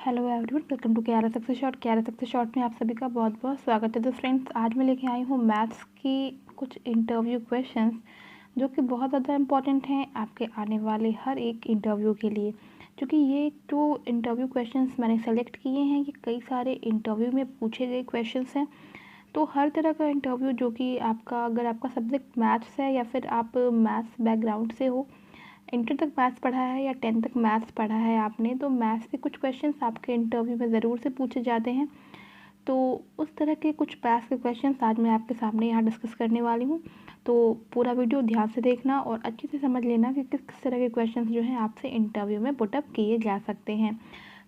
Hello everyone, welcome to Kiara success short. Kiara success short में आप सभी का बहुत बहुत स्वागत है। तो फ्रेंड्स, आज मैं लेके आई हूँ मैथ्स की कुछ इंटरव्यू क्वेश्चंस जो कि बहुत ज़्यादा इम्पॉर्टेंट हैं आपके आने वाले हर एक इंटरव्यू के लिए। क्योंकि ये जो इंटरव्यू क्वेश्चंस मैंने सेलेक्ट किए हैं ये कई सारे इंटरव्यू में पूछे गए क्वेश्चंस हैं। तो हर तरह का इंटरव्यू जो कि आपका, अगर आपका सब्जेक्ट मैथ्स है या फिर आप मैथ्स बैकग्राउंड से हो, इंटर तक मैथ्स पढ़ा है या 10th तक मैथ्स पढ़ा है आपने, तो मैथ्स के कुछ क्वेश्चंस आपके इंटरव्यू में ज़रूर से पूछे जाते हैं। तो उस तरह के कुछ मैथ्स के क्वेश्चंस आज मैं आपके सामने यहाँ डिस्कस करने वाली हूँ। तो पूरा वीडियो ध्यान से देखना और अच्छे से समझ लेना कि किस किस तरह के क्वेश्चंस जो हैं आपसे इंटरव्यू में पुटअप किए जा सकते हैं।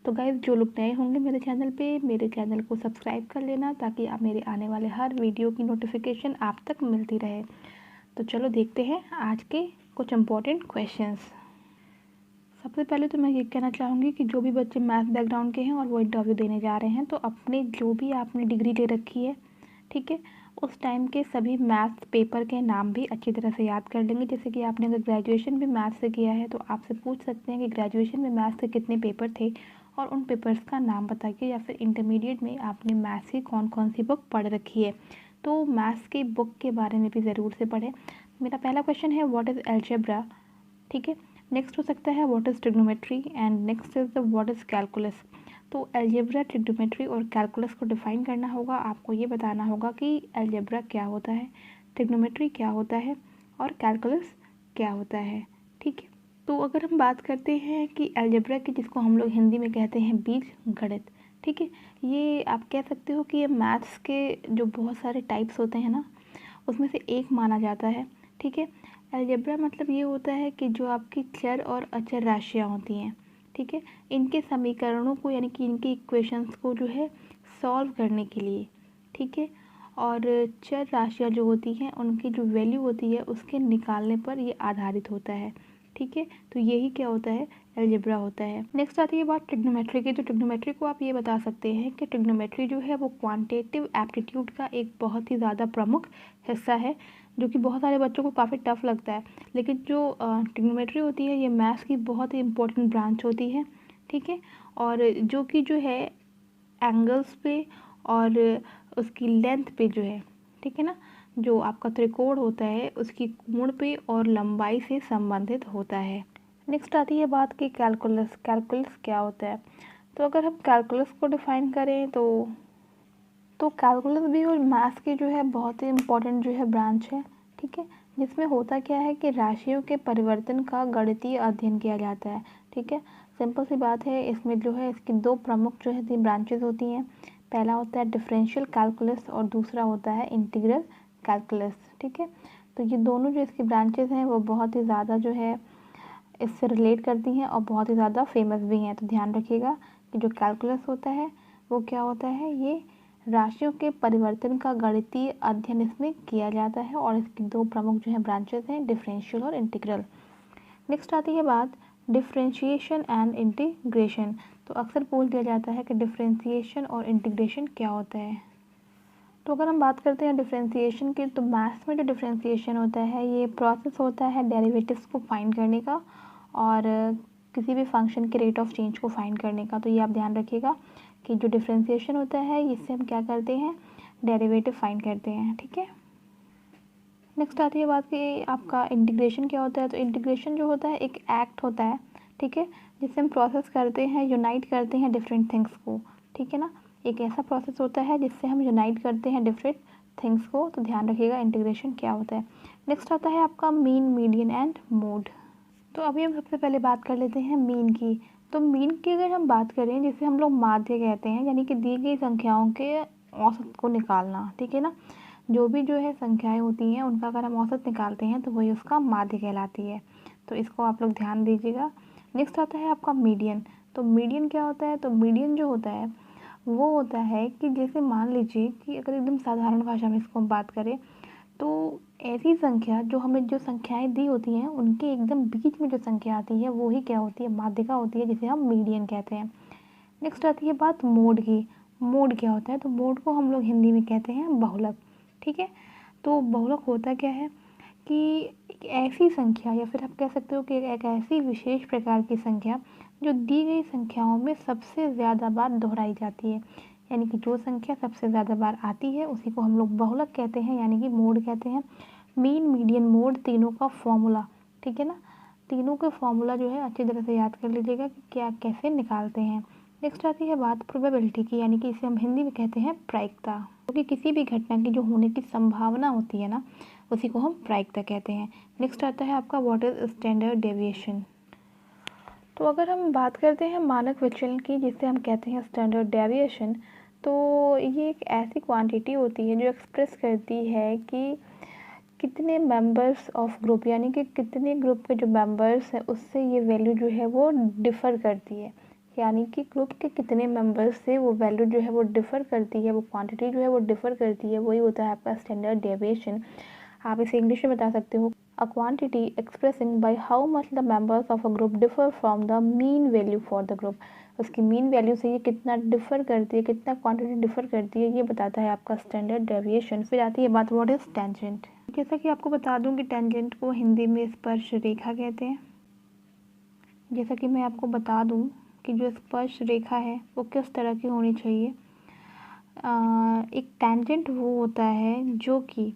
तो गाइस, जो लोग नए होंगे मेरे चैनल पे, मेरे चैनल को सब्सक्राइब कर लेना ताकि आप मेरे आने वाले हर वीडियो की नोटिफिकेशन आप तक मिलती रहे। तो चलो देखते हैं आज के कुछ इम्पोर्टेंट क्वेश्चंस। सबसे पहले तो मैं ये कहना चाहूँगी कि जो भी बच्चे मैथ बैकग्राउंड के हैं और वो इंटरव्यू देने जा रहे हैं, तो अपने जो भी आपने डिग्री ले रखी है, ठीक है, उस टाइम के सभी मैथ्स पेपर के नाम भी अच्छी तरह से याद कर लेंगे। जैसे कि आपने अगर ग्रेजुएशन भी मैथ्स से किया है तो आपसे पूछ सकते हैं कि ग्रेजुएशन में मैथ्स के कितने पेपर थे और उन पेपर्स का नाम बताइए। या फिर इंटरमीडिएट में आपने मैथ्स की कौन कौन सी बुक पढ़ रखी है, तो मैथ्स की बुक के बारे में भी ज़रूर से पढ़ें। मेरा पहला क्वेश्चन है, व्हाट इज़ अलजेब्रा, ठीक है। नेक्स्ट हो सकता है what is trigonometry and next is the what is calculus. तो अलजेब्रा, ट्रिग्नोमेट्री और कैलकुलस को डिफाइन करना होगा। आपको ये बताना होगा कि अलजेब्रा क्या होता है, ट्रिग्नोमेट्री क्या होता है और कैलकुलस क्या होता है, ठीक है। तो अगर हम बात करते हैं कि अलजेब्रा की, जिसको हम लोग हिंदी में कहते हैं बीज गणित, ठीक है, ये आप कह सकते हो कि ये मैथ्स के जो बहुत सारे टाइप्स होते हैं ना, उसमें से एक माना जाता है, ठीक है। अलजेब्रा मतलब ये होता है कि जो आपकी चर और अचर राशियाँ होती हैं, ठीक है, इनके समीकरणों को यानी कि इनके इक्वेशंस को जो है सॉल्व करने के लिए, ठीक है, और चर राशियाँ जो होती हैं उनकी जो वैल्यू होती है उसके निकालने पर ये आधारित होता है, ठीक है। तो यही क्या होता है, अलजेब्रा होता है। नेक्स्ट आती है बात ट्रिग्नोमेट्री की। तो ट्रिग्नोमेट्री को आप ये बता सकते हैं कि ट्रिग्नोमेट्री जो है वो क्वांटिटेटिव एप्टीट्यूड का एक बहुत ही ज़्यादा प्रमुख हिस्सा है, जो कि बहुत सारे बच्चों को काफ़ी टफ लगता है। लेकिन जो ट्रिग्नोमेट्री होती है ये मैथ्स की बहुत ही इम्पोर्टेंट ब्रांच होती है, ठीक है। और जो कि जो है एंगल्स पे और उसकी लेंथ पे जो है, ठीक है ना, जो आपका त्रिकोण होता है उसकी कोण पे और लंबाई से संबंधित होता है। नेक्स्ट आती है बात कि कैलकुलस, कैलकुलस क्या होता है। तो अगर हम कैलकुलस को डिफाइन करें तो कैलकुलस भी और मैथ्स की जो है बहुत ही इम्पोर्टेंट जो है ब्रांच है, ठीक है। जिसमें होता क्या है कि राशियों के परिवर्तन का गणितीय अध्ययन किया जाता है, ठीक है। सिंपल सी बात है, इसमें जो है इसकी दो प्रमुख जो है तीन ब्रांचेस होती हैं। पहला होता है डिफरेंशियल कैलकुलस और दूसरा होता है इंटीग्रल कैलकुलस, ठीक है। तो ये दोनों जो इसकी ब्रांचेस हैं वो बहुत ही ज़्यादा जो है इससे रिलेट करती हैं और बहुत ही ज़्यादा फेमस भी हैं। तो ध्यान रखिएगा कि जो कैलकुलस होता है वो क्या होता है, ये राशियों के परिवर्तन का गणितीय अध्ययन इसमें किया जाता है और इसकी दो प्रमुख जो है ब्रांचेस हैं, डिफरेंशियल और इंटीग्रल। नेक्स्ट आती है बात डिफरेंशिएशन एंड इंटीग्रेशन। तो अक्सर पूछ दिया जाता है कि डिफरेंशिएशन और इंटीग्रेशन क्या होता है। तो अगर हम बात करते हैं डिफरेंशिएशन की, तो मैथ्स में जो डिफरेंशिएशन होता है ये प्रोसेस होता है डेरिवेटिव्स को फाइंड करने का और किसी भी फंक्शन के रेट ऑफ चेंज को फाइंड करने का। तो ये आप ध्यान रखिएगा कि जो डिफरेंशिएशन होता है इससे हम क्या करते हैं, डेरिवेटिव फाइंड करते हैं, ठीक है। नेक्स्ट आती है बात कि आपका इंटीग्रेशन क्या होता है। तो इंटीग्रेशन जो होता है एक एक्ट होता है, ठीक है, जिससे हम प्रोसेस करते हैं, यूनाइट करते हैं डिफरेंट थिंग्स को, ठीक है ना। एक ऐसा प्रोसेस होता है जिससे हम यूनाइट करते हैं डिफरेंट थिंग्स को। तो ध्यान रखिएगा इंटीग्रेशन क्या होता है। नेक्स्ट आता है आपका मीन, मीडियन एंड मोड। तो अभी हम सबसे पहले बात कर लेते हैं मीन की। तो मीन की अगर हम बात करें, जिसे हम लोग माध्य कहते हैं, यानी कि दी गई संख्याओं के औसत को निकालना, ठीक है ना। जो भी जो है संख्याएं होती हैं उनका अगर हम औसत निकालते हैं तो वही उसका माध्य कहलाती है। तो इसको आप लोग ध्यान दीजिएगा। नेक्स्ट आता है आपका मीडियन। तो मीडियन क्या होता है, तो मीडियन जो होता है वो होता है कि जैसे मान लीजिए कि अगर एकदम साधारण भाषा में इसको हम बात करें, तो ऐसी संख्या जो हमें, जो संख्याएं दी होती हैं उनके एकदम बीच में जो संख्या आती है वो ही क्या होती है, माध्यिका होती है, जिसे हम मीडियन कहते हैं। नेक्स्ट आती है बात मोड की। मोड क्या होता है, तो मोड को हम लोग हिंदी में कहते हैं बहुलक, ठीक है। तो बहुलक होता क्या है कि एक ऐसी संख्या, या फिर आप कह सकते हो कि एक ऐसी विशेष प्रकार की संख्या जो दी गई संख्याओं में सबसे ज़्यादा बार दोहराई जाती है, यानी कि जो संख्या सबसे ज़्यादा बार आती है उसी को हम लोग बहुलक कहते हैं, यानी कि मोड कहते हैं। मीन, मीडियन, मोड तीनों का फॉर्मूला, ठीक है ना, तीनों का फॉर्मूला जो है अच्छी तरह से याद कर लीजिएगा कि क्या कैसे निकालते हैं। नेक्स्ट आती है बात प्रोबेबिलिटी की, यानी कि इसे हम हिंदी में कहते हैं प्रायिकता, क्योंकि किसी भी घटना की जो होने की संभावना होती है ना, उसी को हम प्रायिकता कहते हैं। नेक्स्ट आता है आपका व्हाट इज स्टैंडर्ड डेविएशन। तो अगर हम बात करते हैं मानक विचलन की, जिसे हम कहते हैं स्टैंडर्ड डेविएशन, तो ये एक ऐसी क्वांटिटी होती है जो एक्सप्रेस करती है कि कितने मेंबर्स ऑफ ग्रुप, यानी कि कितने ग्रुप के जो मेंबर्स हैं उससे ये वैल्यू जो है वो डिफ़र करती है, यानी कि ग्रुप के कितने मेंबर्स से वो वैल्यू जो है वो डिफ़र करती है, वो क्वांटिटी जो है वो डिफ़र करती है, वही होता है आपका स्टैंडर्ड डेविएशन। आप इसे इंग्लिश में बता सकते हो, a quantity expressing by how much the members of a group differ from the mean value for the group. उसकी मीन वैल्यू से ये कितना डिफर करती है, कितना क्वांटिटी डिफर करती है, ये बताता है आपका स्टैंडर्ड डेविएशन। फिर आती है बात व्हाट इज टेंजेंट। जैसा कि आपको बता दूं कि टेंजेंट को हिंदी में स्पर्श रेखा कहते हैं। जैसा कि मैं आपको बता दूं कि जो स्पर्श रेखा है वो किस तरह की होनी चाहिए। एक टेंजेंट वो होता है जो कि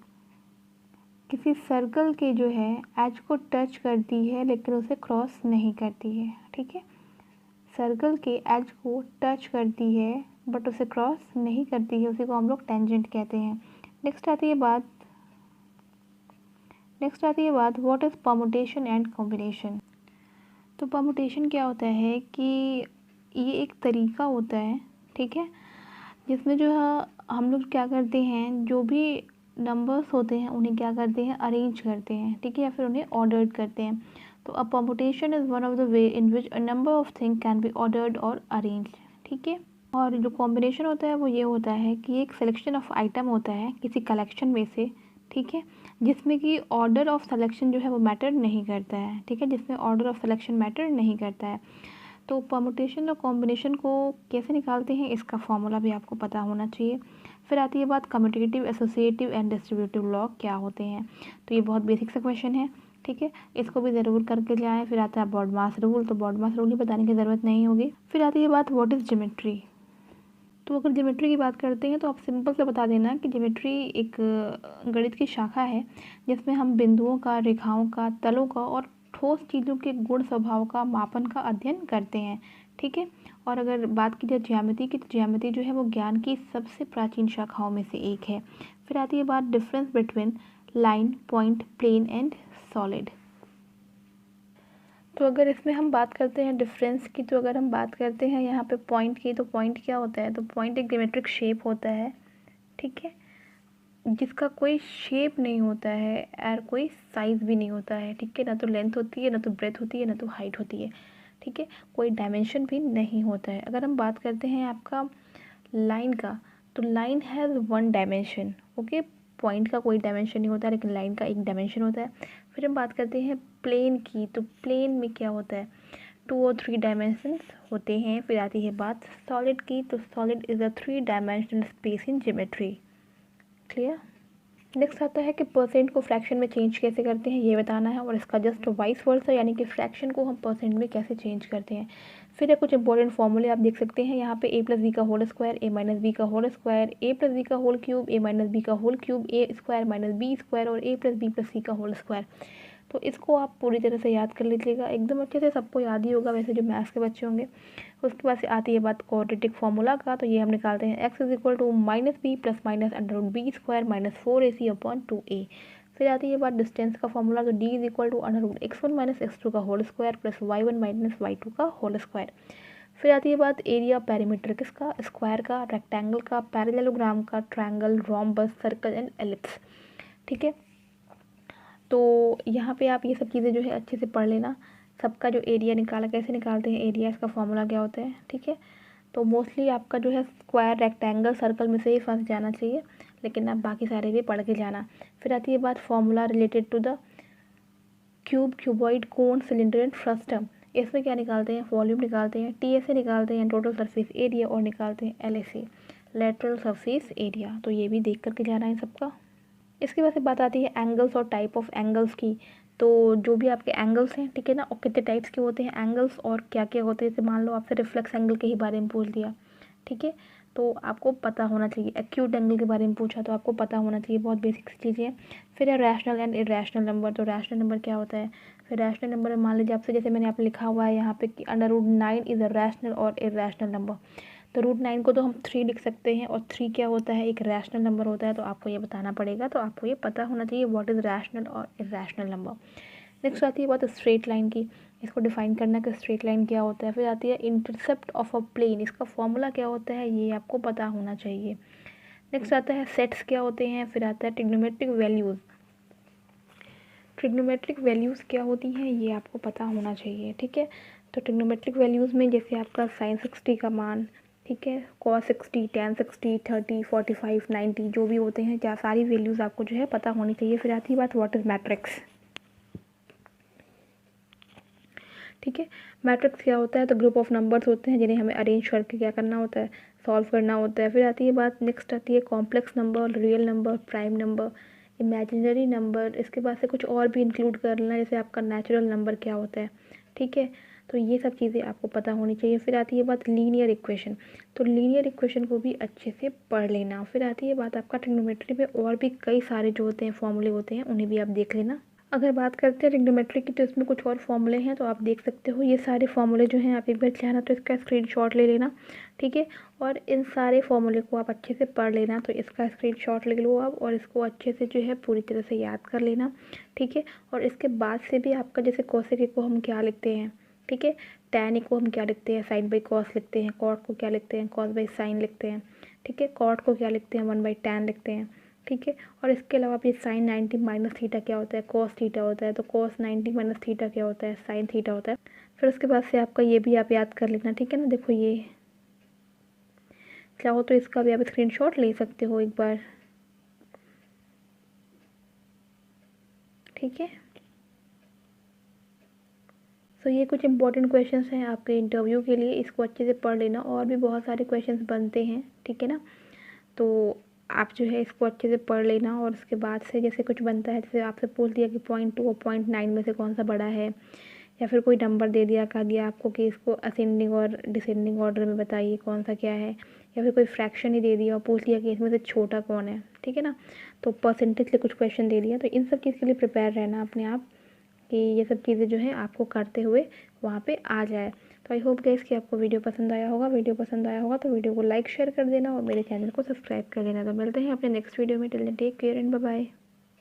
किसी सर्कल के जो है एज को टच करती है लेकिन उसे क्रॉस नहीं करती है, ठीक है। सर्कल के एज को टच करती है बट उसे क्रॉस नहीं करती है, उसी को हम लोग टेंजेंट कहते हैं। नेक्स्ट आती है बात what is permutation and combination. तो परमुटेशन क्या होता है कि ये एक तरीका होता है, ठीक है, जिसमें जो है हम लोग क्या करते हैं, जो भी नंबर्स होते हैं उन्हें क्या करते हैं, अरेंज करते हैं, ठीक है, या फिर उन्हें ऑर्डर्ड करते हैं। तो a permutation is one of the way in which a number of thing can be ordered और अरेंज, ठीक है। और जो कॉम्बिनेशन होता है वो ये होता है कि एक सिलेक्शन ऑफ आइटम होता है किसी कलेक्शन में से, ठीक है, जिसमें कि ऑर्डर ऑफ सिलेक्शन जो है वो मैटर नहीं करता है, ठीक है, जिसमें ऑर्डर ऑफ सिलेक्शन मैटर नहीं करता है। तो परमुटेशन और कॉम्बिनेशन को कैसे निकालते हैं इसका फॉर्मूला भी आपको पता होना चाहिए। फिर आती है बात commutative, associative and distributive law क्या होते हैं। तो ये बहुत बेसिक सा क्वेश्चन है, ठीक है, इसको भी ज़रूर करके जाएँ। फिर आता है बॉडमास रूल, तो बॉडमास रूल ही बताने की ज़रूरत नहीं होगी। फिर आती है बात व्हाट इज़ ज्योमेट्री। तो अगर ज्योमेट्री की बात करते हैं तो आप सिंपल से बता देना कि ज्योमेट्री एक गणित की शाखा है जिसमें हम बिंदुओं का, रेखाओं का, तलों का और ठोस चीज़ों के गुण स्वभाव का मापन का अध्ययन करते हैं, ठीक है। और अगर बात की जाए ज्यामिति की, तो ज्यामिति जो है वो ज्ञान की सबसे प्राचीन शाखाओं में से एक है। फिर आती है बात difference between line, point, plane and solid. तो अगर इसमें हम बात करते हैं डिफरेंस की, तो अगर हम बात करते हैं यहाँ पे पॉइंट की, तो पॉइंट क्या होता है, तो पॉइंट एक ज्योमेट्रिक शेप होता है, ठीक है, जिसका कोई शेप नहीं होता है और कोई साइज़ भी नहीं होता है, ठीक है, ना तो लेंथ होती है, ना तो ब्रेथ होती है, ना तो हाइट होती है, ठीक है, कोई डायमेंशन भी नहीं होता है। अगर हम बात करते हैं आपका लाइन का, तो line has one dimension, okay, point का कोई डायमेंशन नहीं होता है लेकिन लाइन का एक डायमेंशन होता है। फिर हम बात करते हैं प्लेन की, तो प्लेन में क्या होता है, 2 और 3 डायमेंशंस होते हैं। फिर आती है बात सॉलिड की, तो solid is a 3 dimensional space in geometry, clear. Next आता है कि परसेंट को फ्रैक्शन में चेंज कैसे करते हैं ये बताना है, और इसका जस्ट वाइस वर्सा, यानी कि फ्रैक्शन को हम परसेंट में कैसे चेंज करते हैं। फिर कुछ इंपॉर्टेंट फॉर्मूले आप देख सकते हैं यहाँ पे, ए प्लस बी का होल स्क्वायर, ए माइनस बी का होल स्क्वायर, ए प्लस बी का होल क्यूब, ए माइनस बी का होल क्यूब, ए स्क्वायर माइनस बी स्क्वायर और ए प्लस बी प्लस सी का होल स्क्वायर। तो इसको आप पूरी तरह से याद कर लीजिएगा, एकदम अच्छे से सबको याद ही होगा वैसे जो मैथ्स के बच्चे होंगे। उसके बाद से आती है बात क्वाड्रेटिक फार्मूला का, तो ये हम निकालते हैं x is equal to minus b plus minus under root b square minus 4ac upon 2a। फिर आती है बात डिस्टेंस का फॉर्मूला, तो d is equal to under root x1 minus x2 का whole square plus y1 minus y2 का whole square. फिर आती है बात एरिया पेरीमीटर किसका, स्क्वायर का, रेक्टेंगल का, पैरेललोग्राम का, triangle, rhombus, circle and ellipse, ठीक है। तो यहाँ पे आप ये सब चीज़ें जो है अच्छे से पढ़ लेना। सबका जो एरिया निकाला, कैसे निकालते हैं एरिया, इसका फॉर्मूला क्या होता है, ठीक है। तो मोस्टली आपका जो है स्क्वायर, रेक्टेंगल, सर्कल में से ही फंस जाना चाहिए, लेकिन आप बाकी सारे भी पढ़ के जाना। फिर आती है बात formula related to the cube, cuboid, cone, cylinder and frustum. इसमें क्या निकालते हैं, वॉल्यूम निकालते हैं, टीएसए निकालते हैं, टोटल सरफेस एरिया, और निकालते हैं एलएसए, लेटरल सरफेस एरिया। तो ये भी देख करके जाना है सबका। इसके बाद से बात आती है एंगल्स और टाइप ऑफ एंगल्स की। तो जो भी आपके एंगल्स हैं, ठीक है ना, और कितने टाइप्स के होते हैं एंगल्स और क्या क्या होते हैं, जैसे मान लो आपसे रिफ्लेक्स एंगल के ही बारे में पूछ दिया, ठीक है, तो आपको पता होना चाहिए। एक्यूट एंगल के बारे में पूछा तो आपको पता होना चाहिए, बहुत बेसिक सी चीज़ें हैं। फिर है रैशनल एंड इरेशनल नंबर। तो रैशनल नंबर क्या होता है, फिर रैशनल नंबर मान लीजिए आपसे, जैसे मैंने यहाँ पे लिखा हुआ है यहाँ पे कि √9 इज़ अ रैशनल और इरेशनल नंबर। तो √9 को तो हम 3 लिख सकते हैं, और 3 क्या होता है, एक रैशनल नंबर होता है। तो आपको ये बताना पड़ेगा, तो आपको ये पता होना चाहिए व्हाट इज़ रैशनल और इरेशनल नंबर। नेक्स्ट आती है बात स्ट्रेट लाइन की, इसको डिफाइन करना कि स्ट्रेट लाइन क्या होता है। फिर आती है इंटरसेप्ट ऑफ अ प्लेन, इसका फॉर्मूला क्या होता है, ये आपको पता होना चाहिए। नेक्स्ट आता है सेट्स क्या होते हैं। फिर आता है ट्रिग्नोमेट्रिक वैल्यूज़। ट्रिग्नोमेट्रिक वैल्यूज़ क्या होती हैं, ये आपको पता होना चाहिए, ठीक है। तो ट्रिग्नोमेट्रिक वैल्यूज़ में जैसे आपका sin 60 का मान, ठीक है, cos 60, tan 60, 30, 45, 90 जो भी होते हैं, क्या सारी वैल्यूज़ आपको जो है पता होनी चाहिए। फिर आती है बात व्हाट इज़ मैट्रिक्स, ठीक है। मैट्रिक्स क्या होता है, तो ग्रुप ऑफ नंबर्स होते हैं जिन्हें हमें अरेंज करके क्या करना होता है, सॉल्व करना होता है। फिर आती है बात, नेक्स्ट आती है complex number, real number, prime number, imaginary number. इसके बाद से कुछ और भी इंक्लूड कर लेना, जैसे आपका नेचुरल नंबर क्या होता है, ठीक है। तो ये सब चीज़ें आपको पता होनी चाहिए। फिर आती है बात लीनियर इक्वेशन, तो लीनियर इक्वेशन को भी अच्छे से पढ़ लेना। फिर आती है बात आपका ट्रिग्नोमेट्री में और भी कई सारे जो होते हैं फॉर्मूले होते हैं, उन्हें भी आप देख लेना। अगर बात करते हैं ट्रिग्नोमेट्री की, तो इसमें कुछ और फॉर्मूले हैं, तो आप देख सकते हो ये सारे फॉर्मूले जो हैं, आप एक बार चाहना तो इसका स्क्रीनशॉट ले लेना, ठीक है। और इन सारे फॉर्मूले को आप अच्छे से पढ़ लेना, तो इसका स्क्रीनशॉट ले लो आप, और इसको अच्छे से जो है पूरी तरह से याद कर लेना, ठीक है। और इसके बाद से भी आपका जैसे कोसेक को हम क्या लिखते हैं, ठीक है, टैन को हम क्या लिखते हैं, साइन बाई कॉस लिखते हैं, कॉट को क्या लिखते हैं, कॉस बाई साइन लिखते हैं, ठीक है, कॉट को क्या लिखते हैं, 1/tan लिखते हैं, ठीक है। और इसके अलावा आप ये साइन 90 माइनस थीटा क्या होता है, कॉस थीटा होता है, तो कॉस 90 माइनस थीटा क्या होता है, साइन थीटा होता है। फिर उसके बाद से आपका ये भी आप याद कर लेना, ठीक है ना। देखो ये चाहो तो इसका भी आप स्क्रीनशॉट ले सकते हो एक बार, ठीक है। तो ये कुछ इंपॉर्टेंट क्वेश्चंस हैं आपके इंटरव्यू के लिए, इसको अच्छे से पढ़ लेना। और भी बहुत सारे क्वेश्चंस बनते हैं, ठीक है ना। तो आप जो है इसको अच्छे से पढ़ लेना, और उसके बाद से जैसे कुछ बनता है, जैसे आपसे पूछ दिया कि 0.2 और 0.9 में से कौन सा बड़ा है, या फिर कोई नंबर दे दिया, कहा दिया आपको कि इसको असेंडिंग और डिसेंडिंग ऑर्डर में बताइए कौन सा क्या है, या फिर कोई फ्रैक्शन ही दे दिया और पूछ लिया कि इसमें से छोटा कौन है, ठीक है ना। तो परसेंटेज से कुछ क्वेश्चन दे दिया, तो इन सब चीज़ के लिए प्रिपेयर रहना अपने आप, कि ये सब चीज़ें जो हैं आपको करते हुए वहाँ पे आ जाए। तो आई होप गाइस कि आपको वीडियो पसंद आया होगा। वीडियो पसंद आया होगा तो वीडियो को लाइक शेयर कर देना, और मेरे चैनल को सब्सक्राइब कर लेना। तो मिलते हैं अपने नेक्स्ट वीडियो में। Till then take care and bye bye.